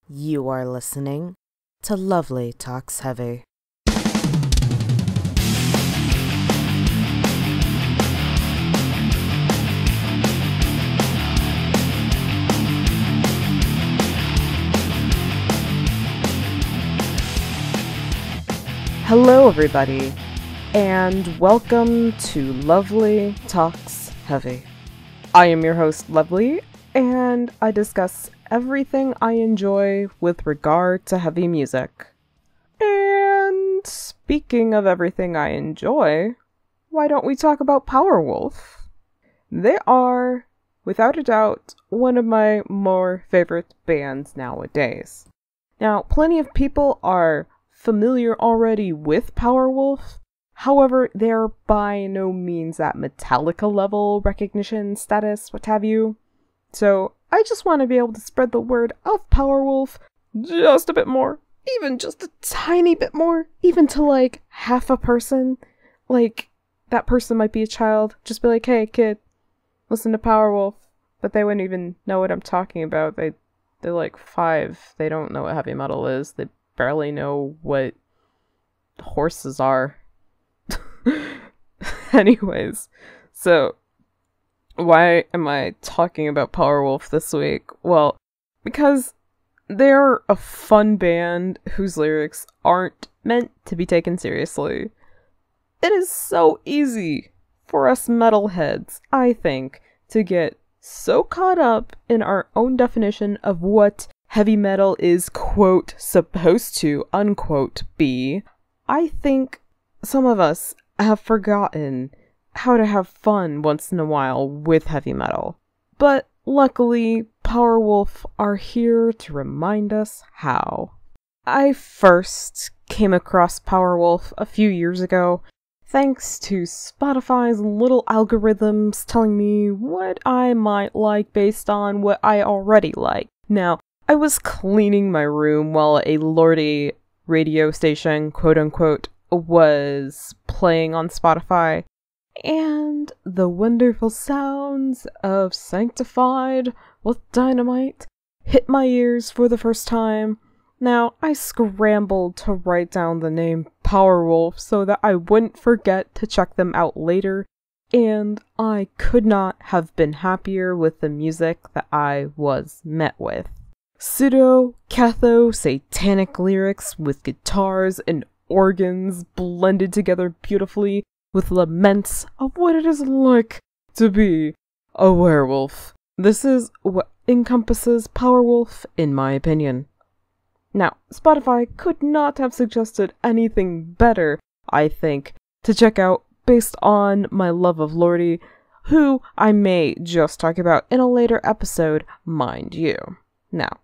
You are listening to Lovely Talks Heavy. Hello everybody, and welcome to Lovely Talks Heavy. I am your host, Lovely, and I discuss everything I enjoy with regard to heavy music. And speaking of everything I enjoy, why don't we talk about Powerwolf? They are, without a doubt, one of my more favorite bands nowadays. Now, plenty of people are familiar already with Powerwolf. However, they're by no means at Metallica level recognition status, what have you. So I just want to be able to spread the word of Powerwolf just a bit more, even just a tiny bit more, even to like half a person. Like, that person might be a child. Just be like, hey kid, listen to Powerwolf. But they wouldn't even know what I'm talking about. They're like 5. They don't know what heavy metal is. They barely know what horses are. Anyways, so why am I talking about Powerwolf this week? Well, because they're a fun band whose lyrics aren't meant to be taken seriously. It is so easy for us metalheads, I think, to get so caught up in our own definition of what heavy metal is, quote, supposed to, unquote, be. I think some of us have forgotten how to have fun once in a while with heavy metal. But luckily, Powerwolf are here to remind us how. I first came across Powerwolf a few years ago, thanks to Spotify's little algorithms telling me what I might like based on what I already like. Now, I was cleaning my room while a lordy radio station, quote-unquote, was playing on Spotify, and the wonderful sounds of Sanctified with Dynamite hit my ears for the first time. Now, I scrambled to write down the name Powerwolf so that I wouldn't forget to check them out later, and I could not have been happier with the music that I was met with. Pseudo-catho-satanic lyrics with guitars and organs blended together beautifully with laments of what it is like to be a werewolf. This is what encompasses Powerwolf, in my opinion. Now, Spotify could not have suggested anything better, I think, to check out based on my love of Lordy, who I may just talk about in a later episode, mind you. Now,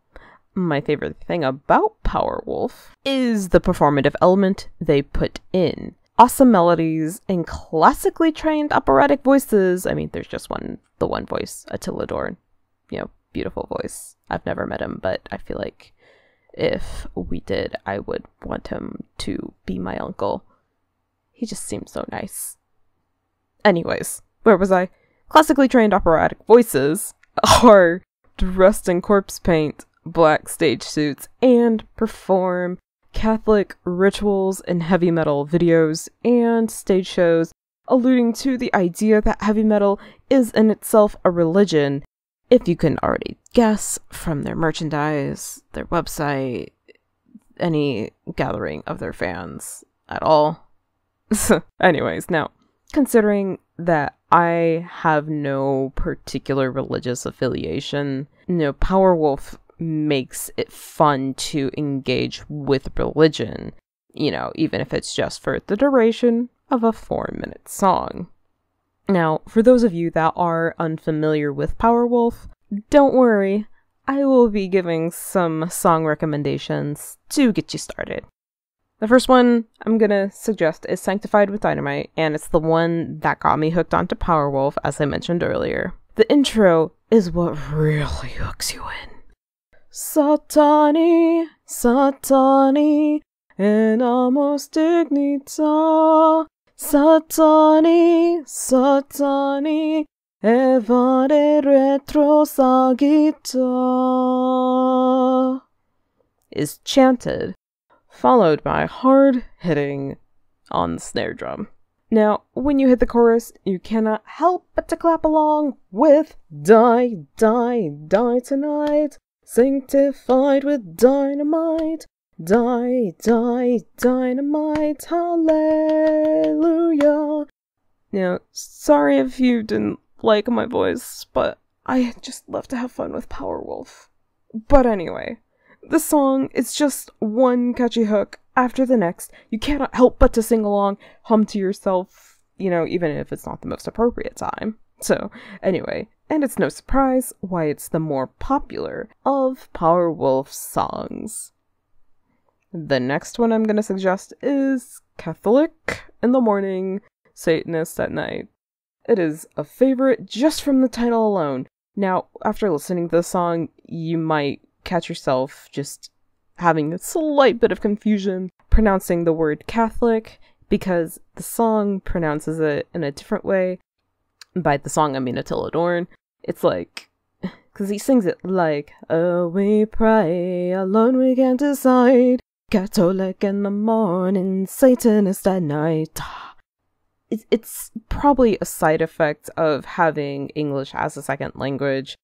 my favorite thing about Powerwolf is the performative element they put in. Awesome melodies and classically trained operatic voices. I mean, there's just the one voice, Attila Dorn. Beautiful voice. I've never met him, but I feel like if we did, I would want him to be my uncle. He just seems so nice. Anyways, where was I? Classically trained operatic voices are dressed in corpse paint, black stage suits, and perform Catholic rituals and heavy metal videos and stage shows, alluding to the idea that heavy metal is in itself a religion, if you can already guess from their merchandise, their website, any gathering of their fans at all. Anyways, now, considering that I have no particular religious affiliation, Powerwolf makes it fun to engage with religion, even if it's just for the duration of a 4-minute song. Now, for those of you that are unfamiliar with Powerwolf, don't worry, I will be giving some song recommendations to get you started. The first one I'm gonna suggest is Sanctified with Dynamite, and it's the one that got me hooked onto Powerwolf, as I mentioned earlier. The intro is what really hooks you in. Satani, Satani, en amos dignita. Satani, Satani, evade retrosagita. is chanted, followed by hard hitting on the snare drum. Now, when you hit the chorus, you cannot help but to clap along with Die, Die, Die Tonight, sanctified with dynamite, Die, Die, Dynamite, Hallelujah. Now, sorry if you didn't like my voice, but I just love to have fun with Powerwolf. But anyway, the song is just one catchy hook after the next. You cannot help but to sing along, hum to yourself, even if it's not the most appropriate time. So, anyway, and it's no surprise why it's the more popular of Powerwolf's songs. The next one I'm going to suggest is Catholic in the Morning, Satanist at Night. It is a favorite just from the title alone. Now, after listening to the song, you might catch yourself just having a slight bit of confusion pronouncing the word Catholic, because the song pronounces it in a different way. By the song, I mean Attila Dorn. It's like, because he sings it like, oh, we pray, alone we can't decide, Catholic in the morning, Satanist at night. It's probably a side effect of having English as a second language,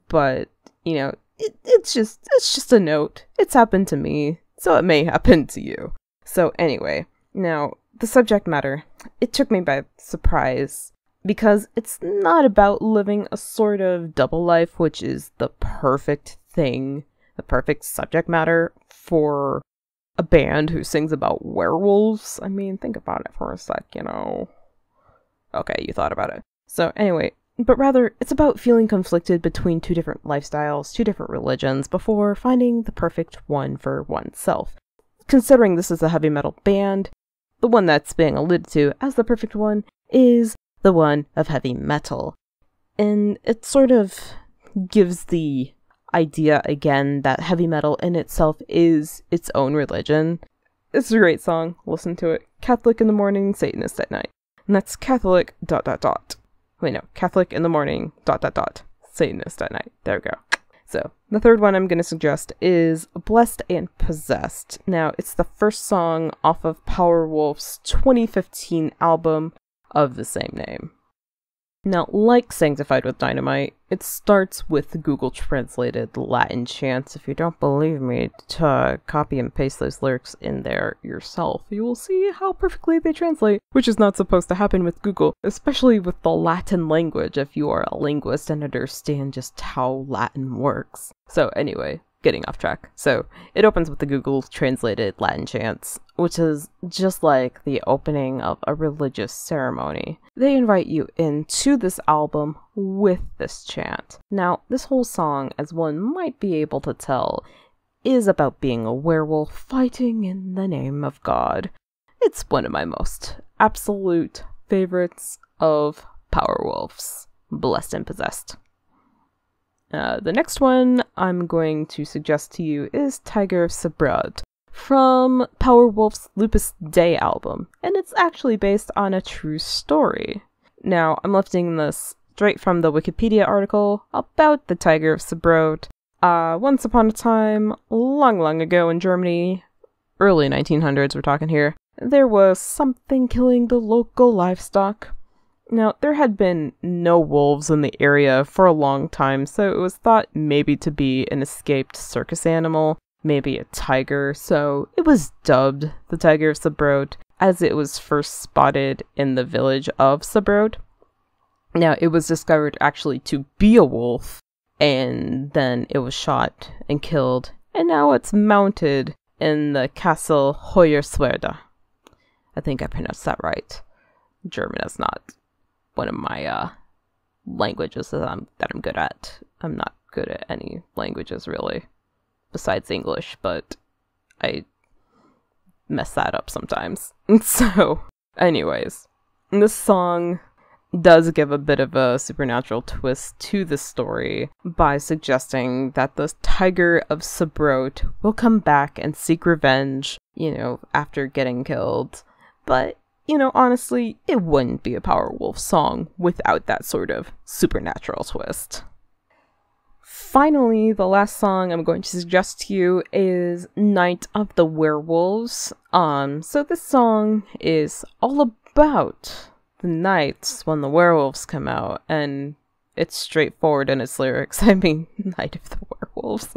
but, it's just a note. It's happened to me, so it may happen to you. So anyway, now, the subject matter, it took me by surprise, because it's not about living a sort of double life, which is the perfect thing, the perfect subject matter for a band who sings about werewolves. I mean, think about it for a sec, Okay, you thought about it. So anyway, but rather, it's about feeling conflicted between two different lifestyles, two different religions, before finding the perfect one for oneself. Considering this is a heavy metal band, the one that's being alluded to as the perfect one is the one of heavy metal. And it sort of gives the idea again that heavy metal in itself is its own religion. It's a great song. Listen to it. Catholic in the Morning, Satanist at Night. And that's Catholic ... Wait, no. Catholic in the Morning ... Satanist at Night. There we go. So, the third one I'm going to suggest is Blessed and Possessed. Now, it's the first song off of Powerwolf's 2015 album of the same name. Now, like Sanctified with Dynamite, it starts with Google translated Latin chants. If you don't believe me, to copy and paste those lyrics in there yourself. You will see how perfectly they translate, which is not supposed to happen with Google, especially with the Latin language if you are a linguist and understand just how Latin works. So anyway, getting off track. So, it opens with the Google translated Latin chants, which is just like the opening of a religious ceremony. They invite you into this album with this chant. Now, this whole song, as one might be able to tell, is about being a werewolf fighting in the name of God. It's one of my most absolute favorites of Powerwolf's Blessed and Possessed. The next one I'm going to suggest to you is Tiger of Sabrad from Powerwolf's Lupus Day album, and it's actually based on a true story. Now, I'm lifting this straight from the Wikipedia article about the Tiger of Sabrad. Once upon a time, long ago in Germany, early 1900s we're talking here, there was something killing the local livestock. Now, there had been no wolves in the area for a long time, so it was thought maybe to be an escaped circus animal, maybe a tiger, so it was dubbed the Tiger of Sabrad, as it was first spotted in the village of Sabrad. Now, it was discovered actually to be a wolf, and then it was shot and killed, and now it's mounted in the Castle Hoyerswerda. I think I pronounced that right. German is not one of my languages that I'm good at. I'm not good at any languages really, besides English, but I mess that up sometimes. So, anyways, this song does give a bit of a supernatural twist to the story by suggesting that the Tiger of Sabrad will come back and seek revenge, after getting killed. But honestly, it wouldn't be a Powerwolf song without that sort of supernatural twist. finally, the last song I'm going to suggest to you is Night of the Werewolves. So this song is all about the nights when the werewolves come out, and it's straightforward in its lyrics. I mean, Night of the Werewolves.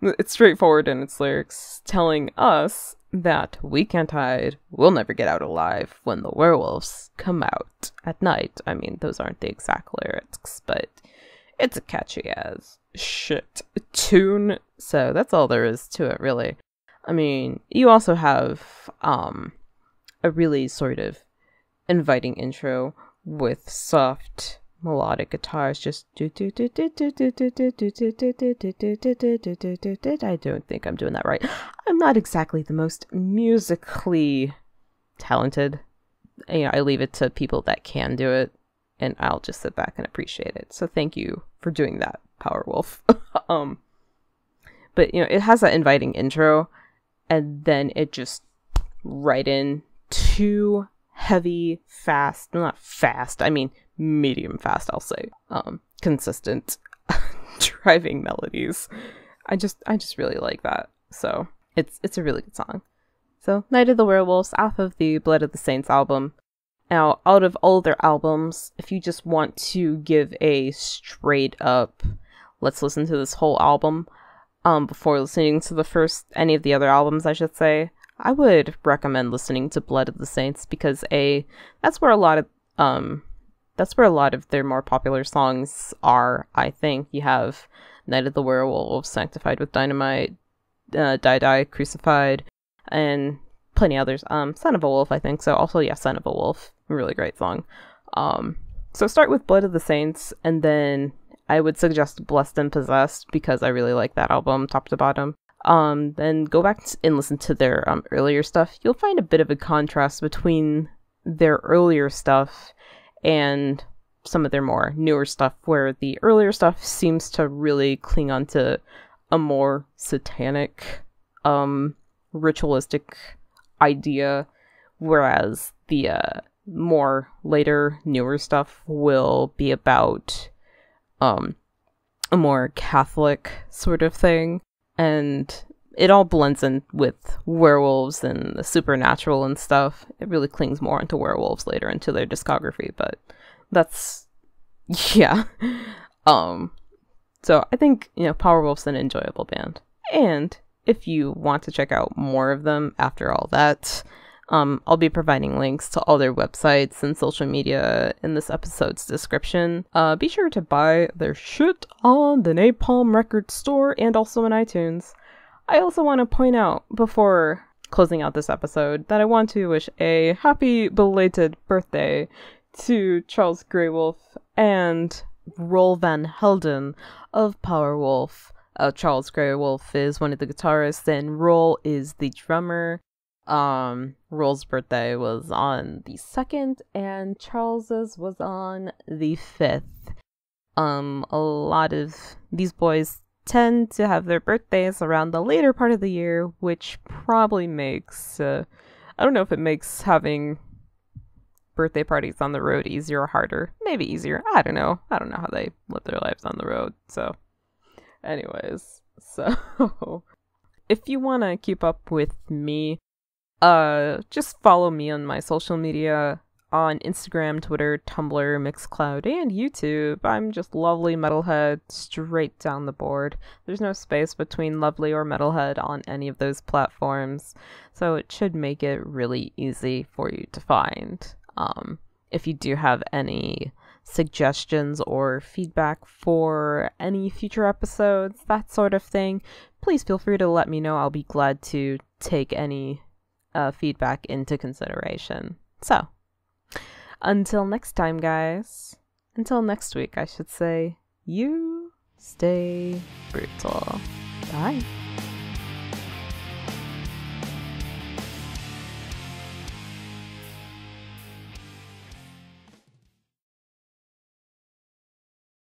It's straightforward in its lyrics, telling us that we can't hide, we'll never get out alive when the werewolves come out at night. I mean, those aren't the exact lyrics, but it's a catchy as shit tune, so that's all there is to it, really. I mean, you also have a really sort of inviting intro with soft melodic guitars, just I don't think I'm doing that right. I'm not exactly the most musically talented. You know, I leave it to people that can do it, and I'll just sit back and appreciate it. So thank you for doing that, Powerwolf. But you know, it has that inviting intro, and then it just right in too heavy, fast, not fast, I mean medium fast, I'll say, consistent driving melodies. I just really like that. So it's a really good song. So Night of the Werewolves off of the Blood of the Saints album. Now, out of all their albums, if you just want to give a straight up, let's listen to this whole album, before listening to any of the other albums, I should say, I would recommend listening to Blood of the Saints, because that's where a lot of their more popular songs are, I think. You have Night of the Werewolves, Sanctified with Dynamite, Die Die, Crucified, and plenty others. Son of a Wolf, I think. So also, yeah, Son of a Wolf. Really great song. So start with Blood of the Saints, and then I would suggest Blessed and Possessed, because I really like that album, top to bottom. Then go back and listen to their earlier stuff. You'll find a bit of a contrast between their earlier stuff and some of their more newer stuff, where the earlier stuff seems to really cling on to a more satanic, ritualistic idea, whereas the more later, newer stuff will be about a more Catholic sort of thing, and it all blends in with werewolves and the supernatural and stuff. It really clings more into werewolves later into their discography, but that's, yeah. So I think, you know, Powerwolf's an enjoyable band. And if you want to check out more of them after all that, I'll be providing links to all their websites and social media in this episode's description. Be sure to buy their shit on the Napalm Records store and also in iTunes. I also want to point out, before closing out this episode, that I want to wish a happy belated birthday to Charles Greywolf and Roel Van Helden of Powerwolf. Charles Greywolf is one of the guitarists, and Roel is the drummer. Roel's birthday was on the 2nd, and Charles's was on the 5th. A lot of these boys tend to have their birthdays around the later part of the year, which probably makes, I don't know if it makes having birthday parties on the road easier or harder. Maybe easier. I don't know how they live their lives on the road. So, anyways, so if you want to keep up with me, just follow me on my social media on Instagram, Twitter, Tumblr, Mixcloud, and YouTube. I'm just LovelyMetalhead, straight down the board. There's no space between Lovely or Metalhead on any of those platforms, so it should make it really easy for you to find. If you do have any suggestions or feedback for any future episodes, that sort of thing, please feel free to let me know. I'll be glad to take any feedback into consideration. So, until next time, guys. Until next week, I should say. You stay brutal. Bye.